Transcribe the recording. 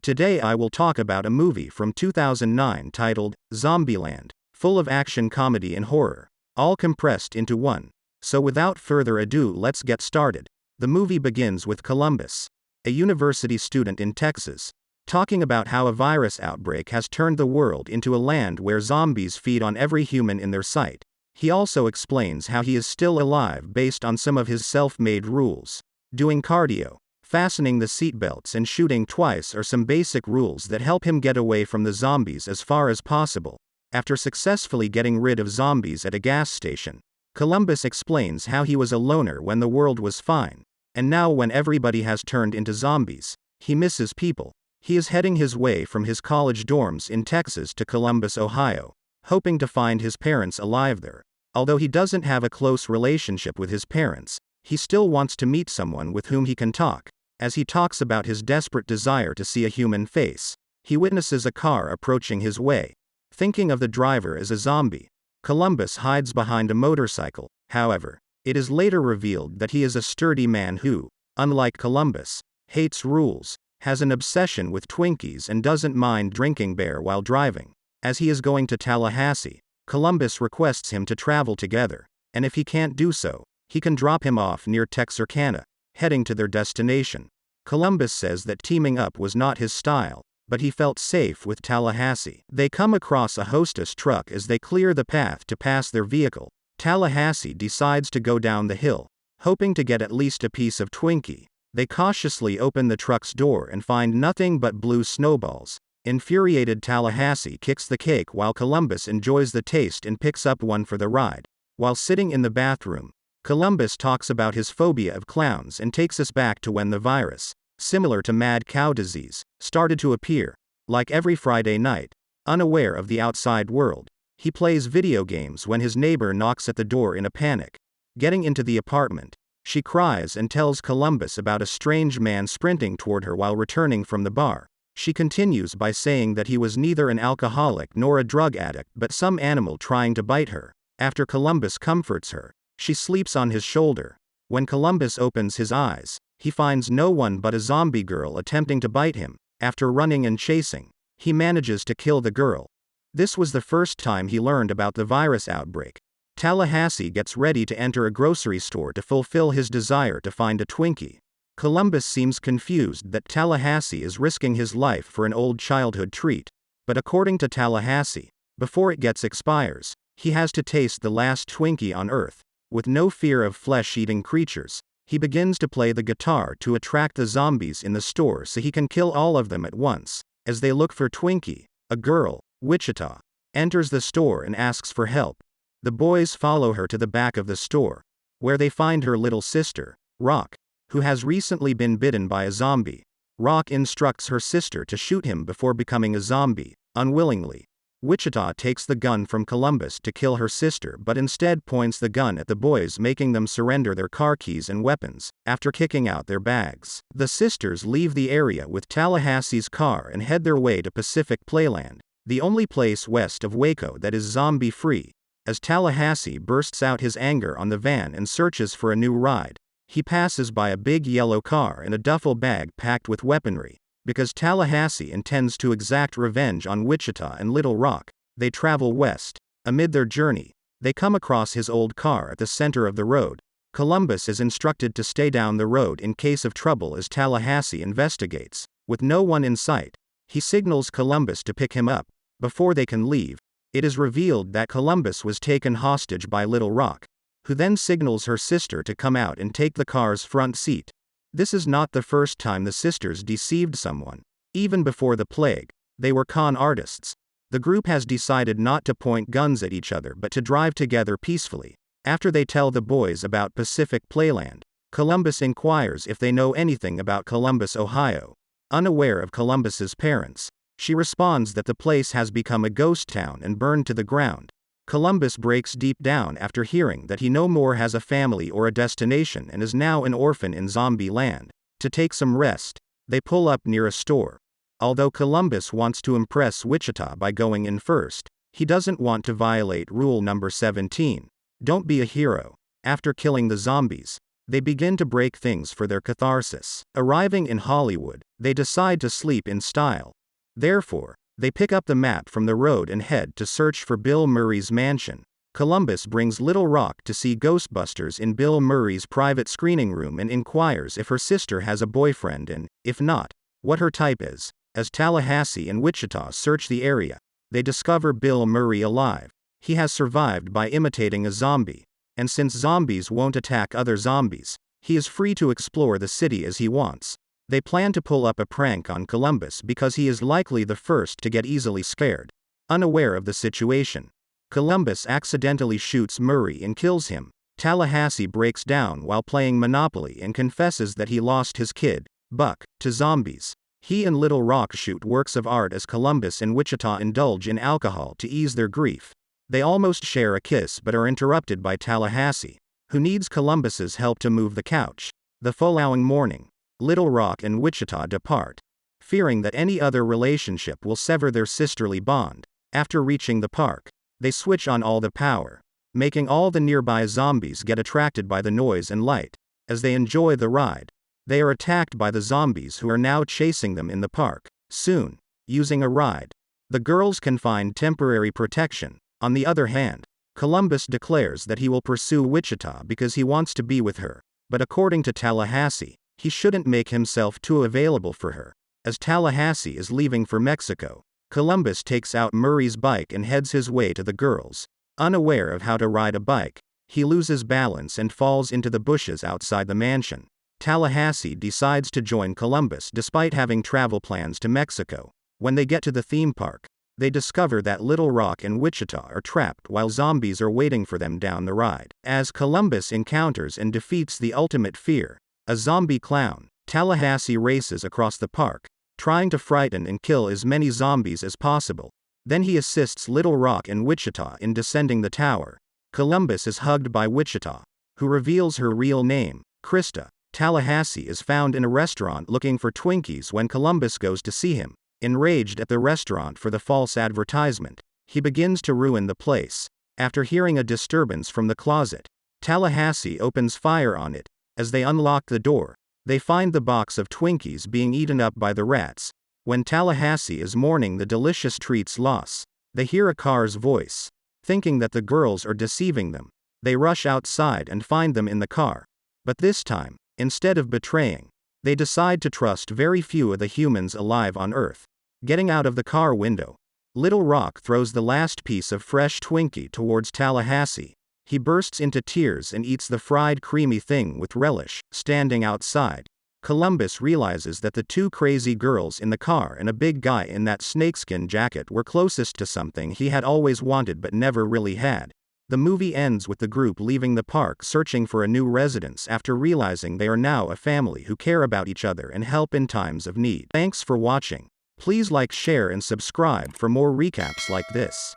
Today I will talk about a movie from 2009 titled Zombieland, full of action, comedy and horror, all compressed into one. So without further ado, let's get started. The movie begins with Columbus, a university student in Texas, talking about how a virus outbreak has turned the world into a land where zombies feed on every human in their sight. He also explains how he is still alive based on some of his self-made rules. Doing cardio, fastening the seatbelts and shooting twice are some basic rules that help him get away from the zombies as far as possible. After successfully getting rid of zombies at a gas station, Columbus explains how he was a loner when the world was fine, and now when everybody has turned into zombies, he misses people. He is heading his way from his college dorms in Texas to Columbus, Ohio, hoping to find his parents alive there. Although he doesn't have a close relationship with his parents, he still wants to meet someone with whom he can talk. As he talks about his desperate desire to see a human face, he witnesses a car approaching his way. Thinking of the driver as a zombie, Columbus hides behind a motorcycle. However, it is later revealed that he is a sturdy man who, unlike Columbus, hates rules, has an obsession with Twinkies and doesn't mind drinking beer while driving. As he is going to Tallahassee, Columbus requests him to travel together, and if he can't do so, he can drop him off near Texarkana. Heading to their destination, Columbus says that teaming up was not his style, but he felt safe with Tallahassee. They come across a hostess truck as they clear the path to pass their vehicle. Tallahassee decides to go down the hill, hoping to get at least a piece of Twinkie. They cautiously open the truck's door and find nothing but blue snowballs. Infuriated, Tallahassee kicks the cake while Columbus enjoys the taste and picks up one for the ride. While sitting in the bathroom, Columbus talks about his phobia of clowns and takes us back to when the virus, similar to mad cow disease, started to appear. Like every Friday night, unaware of the outside world, he plays video games when his neighbor knocks at the door in a panic. Getting into the apartment, she cries and tells Columbus about a strange man sprinting toward her while returning from the bar. She continues by saying that he was neither an alcoholic nor a drug addict but some animal trying to bite her. After Columbus comforts her, she sleeps on his shoulder. When Columbus opens his eyes, he finds no one but a zombie girl attempting to bite him. After running and chasing, he manages to kill the girl. This was the first time he learned about the virus outbreak. Tallahassee gets ready to enter a grocery store to fulfill his desire to find a Twinkie. Columbus seems confused that Tallahassee is risking his life for an old childhood treat. But according to Tallahassee, before it expires, he has to taste the last Twinkie on Earth. With no fear of flesh-eating creatures, he begins to play the guitar to attract the zombies in the store so he can kill all of them at once. As they look for Twinkie, a girl, Wichita, enters the store and asks for help. The boys follow her to the back of the store, where they find her little sister, Rock, who has recently been bitten by a zombie. Rock instructs her sister to shoot him before becoming a zombie. Unwillingly, Wichita takes the gun from Columbus to kill her sister but instead points the gun at the boys, making them surrender their car keys and weapons. After kicking out their bags, the sisters leave the area with Tallahassee's car and head their way to Pacific Playland, the only place west of Waco that is zombie-free. As Tallahassee bursts out his anger on the van and searches for a new ride, he passes by a big yellow car and a duffel bag packed with weaponry. Because Tallahassee intends to exact revenge on Wichita and Little Rock, they travel west. Amid their journey, they come across his old car at the center of the road. Columbus is instructed to stay down the road in case of trouble as Tallahassee investigates. With no one in sight, he signals Columbus to pick him up. Before they can leave, it is revealed that Columbus was taken hostage by Little Rock, who then signals her sister to come out and take the car's front seat. This is not the first time the sisters deceived someone. Even before the plague, they were con artists. The group has decided not to point guns at each other but to drive together peacefully. After they tell the boys about Pacific Playland, Columbus inquires if they know anything about Columbus, Ohio. Unaware of Columbus's parents, she responds that the place has become a ghost town and burned to the ground. Columbus breaks deep down after hearing that he no more has a family or a destination and is now an orphan in Zombieland. To take some rest, they pull up near a store. Although Columbus wants to impress Wichita by going in first, he doesn't want to violate rule number 17. Don't be a hero. After killing the zombies, They begin to break things for their catharsis. Arriving in Hollywood, they decide to sleep in style. Therefore, they pick up the map from the road and head to search for Bill Murray's mansion. Columbus brings Little Rock to see Ghostbusters in Bill Murray's private screening room and inquires if her sister has a boyfriend and, if not, what her type is. As Tallahassee and Wichita search the area, they discover Bill Murray alive. He has survived by imitating a zombie. And since zombies won't attack other zombies, he is free to explore the city as he wants. They plan to pull up a prank on Columbus because he is likely the first to get easily scared. Unaware of the situation, Columbus accidentally shoots Murray and kills him. Tallahassee breaks down while playing Monopoly and confesses that he lost his kid, Buck, to zombies. He and Little Rock shoot works of art as Columbus and Wichita indulge in alcohol to ease their grief. They almost share a kiss but are interrupted by Tallahassee, who needs Columbus's help to move the couch. The following morning, Little Rock and Wichita depart, fearing that any other relationship will sever their sisterly bond. After reaching the park, they switch on all the power, making all the nearby zombies get attracted by the noise and light. As they enjoy the ride, they are attacked by the zombies who are now chasing them in the park. Soon, using a ride, the girls can find temporary protection. On the other hand, Columbus declares that he will pursue Wichita because he wants to be with her, but according to Tallahassee, he shouldn't make himself too available for her. As Tallahassee is leaving for Mexico, Columbus takes out Murray's bike and heads his way to the girls. Unaware of how to ride a bike, he loses balance and falls into the bushes outside the mansion. Tallahassee decides to join Columbus despite having travel plans to Mexico. When they get to the theme park, they discover that Little Rock and Wichita are trapped while zombies are waiting for them down the ride. As Columbus encounters and defeats the ultimate fear, a zombie clown, Tallahassee races across the park, trying to frighten and kill as many zombies as possible. Then he assists Little Rock and Wichita in descending the tower. Columbus is hugged by Wichita, who reveals her real name, Krista. Tallahassee is found in a restaurant looking for Twinkies when Columbus goes to see him. Enraged at the restaurant for the false advertisement, he begins to ruin the place. After hearing a disturbance from the closet, Tallahassee opens fire on it. As they unlock the door, they find the box of Twinkies being eaten up by the rats. When Tallahassee is mourning the delicious treat's loss, they hear a car's voice. Thinking that the girls are deceiving them, they rush outside and find them in the car. But this time, instead of betraying, they decide to trust very few of the humans alive on Earth. Getting out of the car window, Little Rock throws the last piece of fresh Twinkie towards Tallahassee. He bursts into tears and eats the fried creamy thing with relish. Standing outside, Columbus realizes that the two crazy girls in the car and a big guy in that snakeskin jacket were closest to something he had always wanted but never really had. The movie ends with the group leaving the park searching for a new residence after realizing they are now a family who care about each other and help in times of need. Thanks for watching. Please like, share and subscribe for more recaps like this.